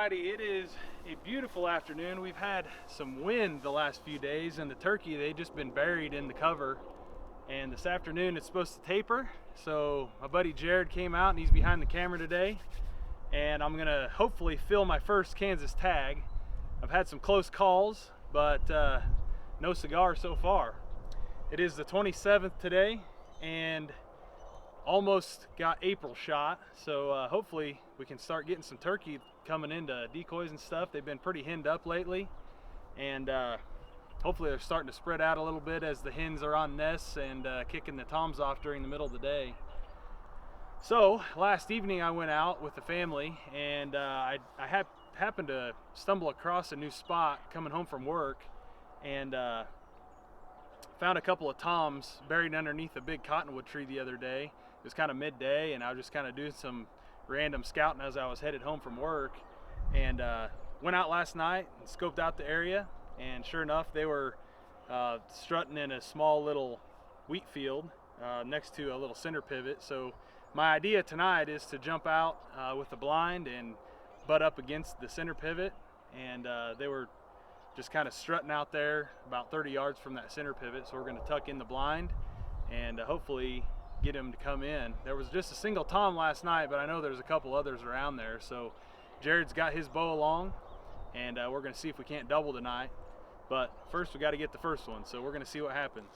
Alrighty, it is a beautiful afternoon. We've had some wind the last few days, and the turkey, they've just been buried in the cover. And this afternoon it's supposed to taper. So my buddy Jarrod came out and he's behind the camera today. And I'm gonna hopefully fill my first Kansas tag. I've had some close calls, but no cigar so far. It is the 27th today and almost got April shot. So hopefully we can start getting some turkey coming into decoys and stuff. They've been pretty henned up lately. And hopefully they're starting to spread out a little bit as the hens are on nests and kicking the toms off during the middle of the day. So last evening I went out with the family and I happened to stumble across a new spot coming home from work, and found a couple of toms buried underneath a big cottonwood tree the other day. It was kind of midday and I was just kind of doing some random scouting as I was headed home from work, and went out last night and scoped out the area, and sure enough they were strutting in a small little wheat field next to a little center pivot. So my idea tonight is to jump out with the blind and butt up against the center pivot, and they were just kind of strutting out there about 30 yards from that center pivot. So we're going to tuck in the blind and hopefully get him to come in. There was just a single tom last night, but I know there's a couple others around there. So Jarrod's got his bow along, and we're going to see if we can't double tonight. But first we got to get the first one, so we're going to see what happens.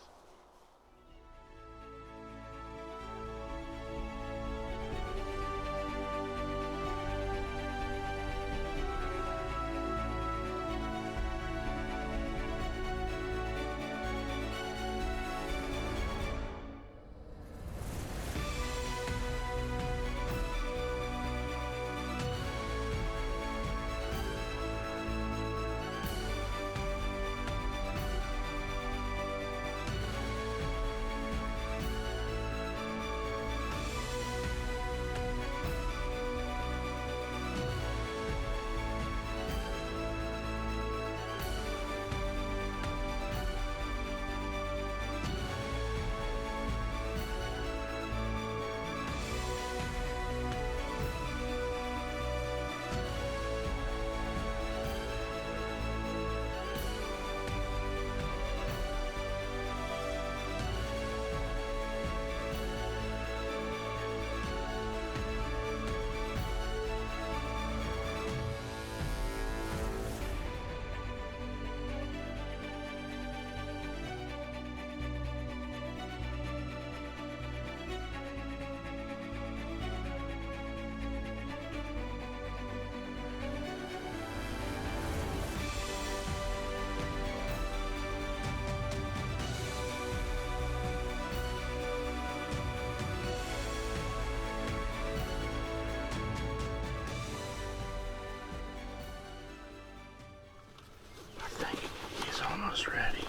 Almost ready.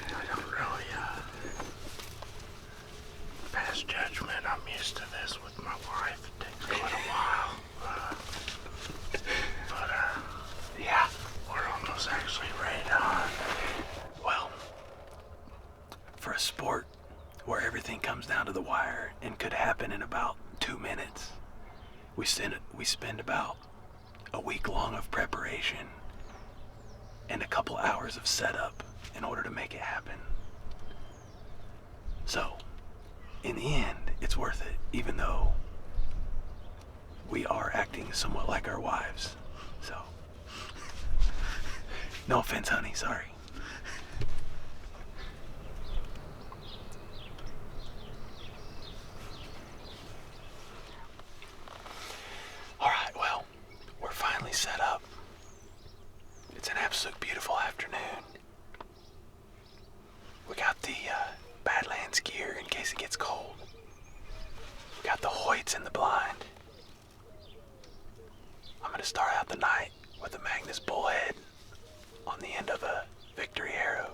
I don't really pass judgment. I'm used to this with my wife. It takes quite a while. Yeah, we're almost actually right on. Well, for a sport where everything comes down to the wire and could happen in about 2 minutes, we spend about a week long of preparation and a couple hours of setup in order to make it happen. So, in the end, it's worth it, even though we are acting somewhat like our wives. So, no offense, honey, sorry. Alright, well, we're finally set up. It's an absolute beautiful afternoon. We got the Badlands gear in case it gets cold. We got the Hoyts in the blind. I'm going to start out the night with a Magnus bullhead on the end of a Victory arrow.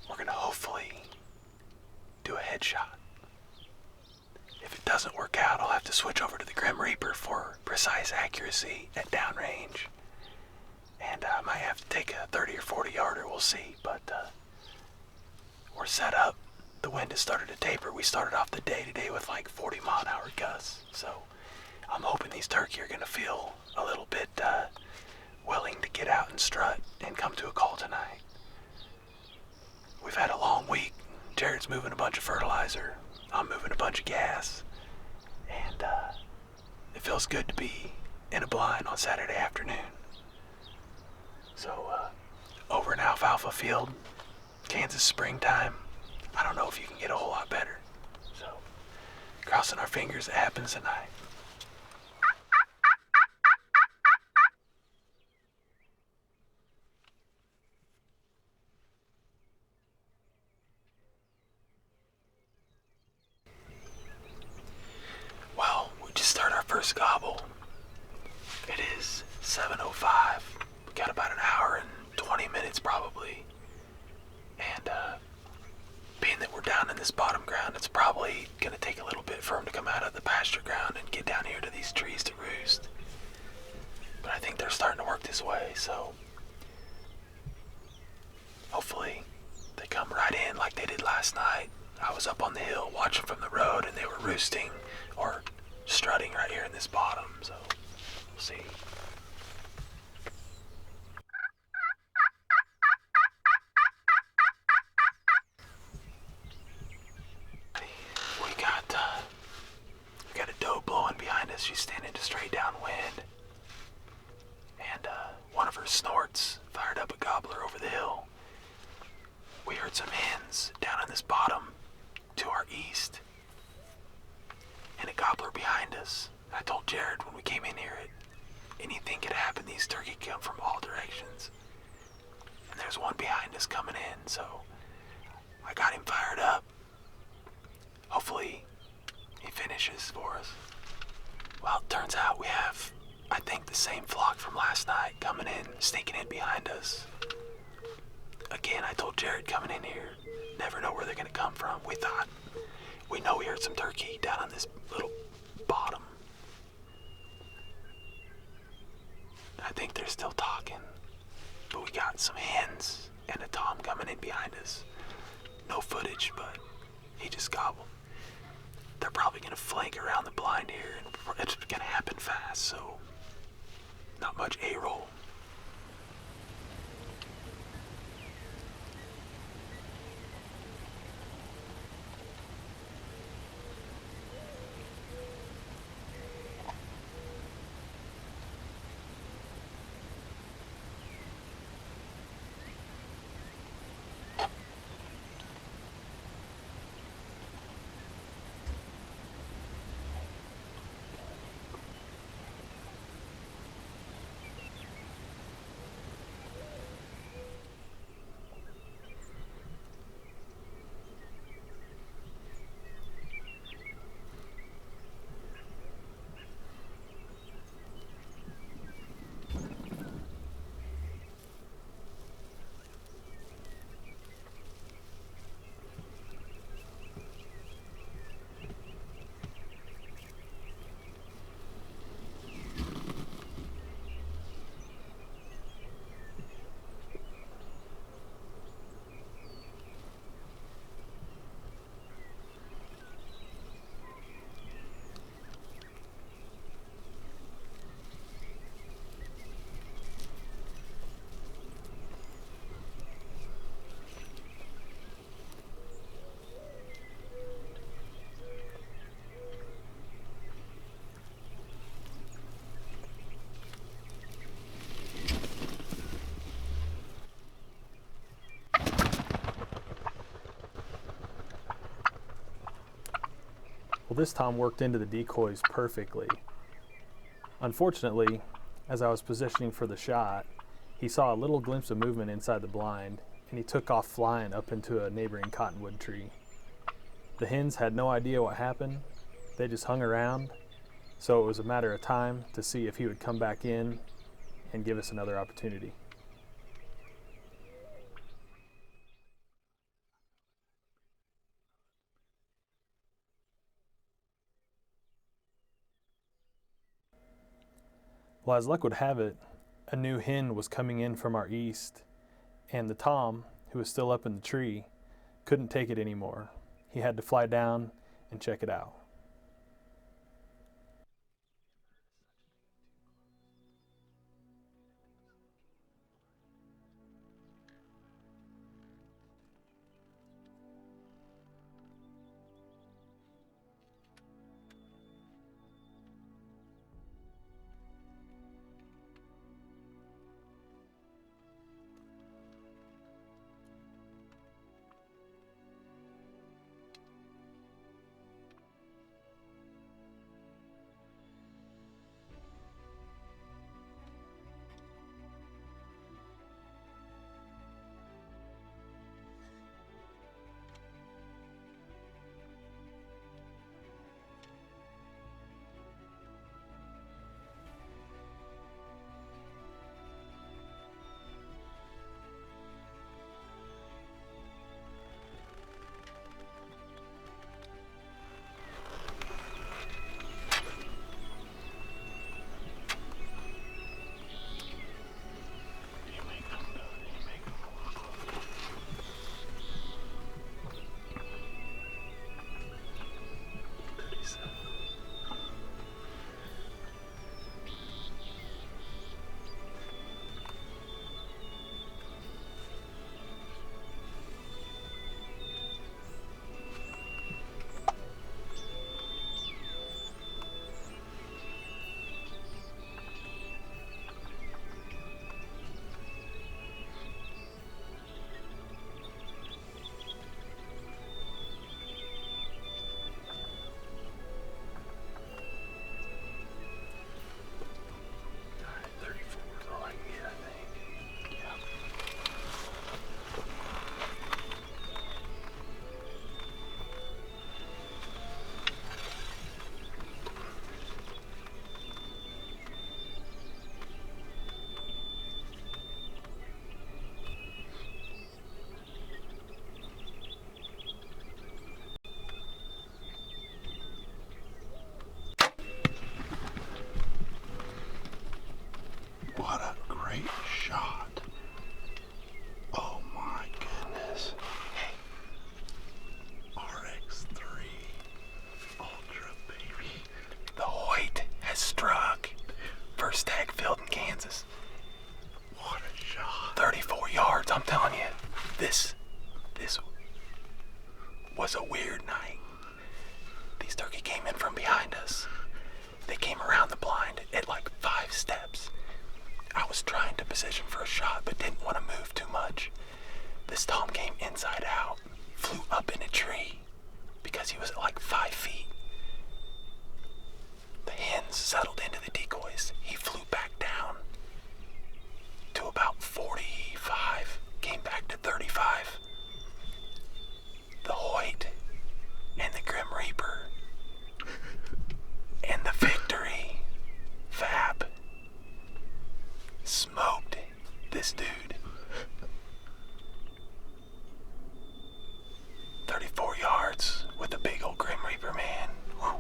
We're going to hopefully do a headshot. If it doesn't work out, I'll have to switch over to the Grim Reaper for precise accuracy at downrange. And I might have to take a 30 or 40 yarder, we'll see, but we're set up. The wind has started to taper. We started off the day today with like 40 mile an hour gusts, so I'm hoping these turkey are going to feel a little bit willing to get out and strut and come to a call tonight. We've had a long week. Jarrod's moving a bunch of fertilizer. I'm moving a bunch of gas. And it feels good to be in a blind on Saturday afternoon. So, over in alfalfa field, Kansas springtime, I don't know if you can get a whole lot better. So, crossing our fingers it happens tonight. Well, we just started our first gobble. It is 7:05. We got about an hour and 20 minutes probably. And being that we're down in this bottom ground, it's probably going to take a little bit for them to come out of the pasture ground and get down here to these trees to roost. But I think they're starting to work this way, so hopefully they come right in like they did last night. I was up on the hill watching from the road and they were roosting or strutting right here in this bottom, so we'll see. We got a doe blowing behind us. She's standing to straight downwind. And one of her snorts fired up a gobbler over the hill. We heard some hens down in this bottom to our east. And a gobbler behind us. I told Jarrod when we came in here, anything could happen. These turkey come from all directions. And there's one behind us coming in, so I got him fired up. Hopefully he finishes for us. Well, it turns out we have, I think, the same flock from last night coming in, sneaking in behind us. Again, I told Jarrod coming in here, never know where they're going to come from. We know we heard some turkey down on this little bottom. I think they're still talking, but we got some hens and a tom coming in behind us. No footage, but he just gobbled. They're probably going to flank around the blind here, and it's going to happen fast, so not much A-roll. Well, this tom worked into the decoys perfectly. Unfortunately, as I was positioning for the shot, he saw a little glimpse of movement inside the blind, and he took off flying up into a neighboring cottonwood tree. The hens had no idea what happened. They just hung around, so it was a matter of time to see if he would come back in and give us another opportunity. Well, as luck would have it, a new hen was coming in from our east, and the tom, who was still up in the tree, couldn't take it anymore. He had to fly down and check it out. This was a weird night. These turkey came in from behind us. They came around the blind at like 5 steps. I was trying to position for a shot, but didn't want to move too much. This Tom came inside out, flew up in a tree because he was at like 5 feet. The hens settled into the decoys. He flew back down to about 45, came back to 35. The Hoyt and the Grim Reaper and the Victory Fab smoked this dude. 34 yards with a big old Grim Reaper, man. Whew.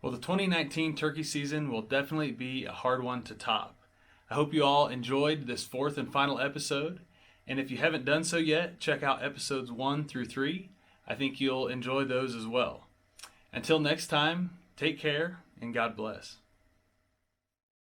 Well, the 2019 turkey season will definitely be a hard one to top. I hope you all enjoyed this 4th and final episode, and if you haven't done so yet, check out episodes 1 through 3. I think you'll enjoy those as well. Until next time, take care and God bless.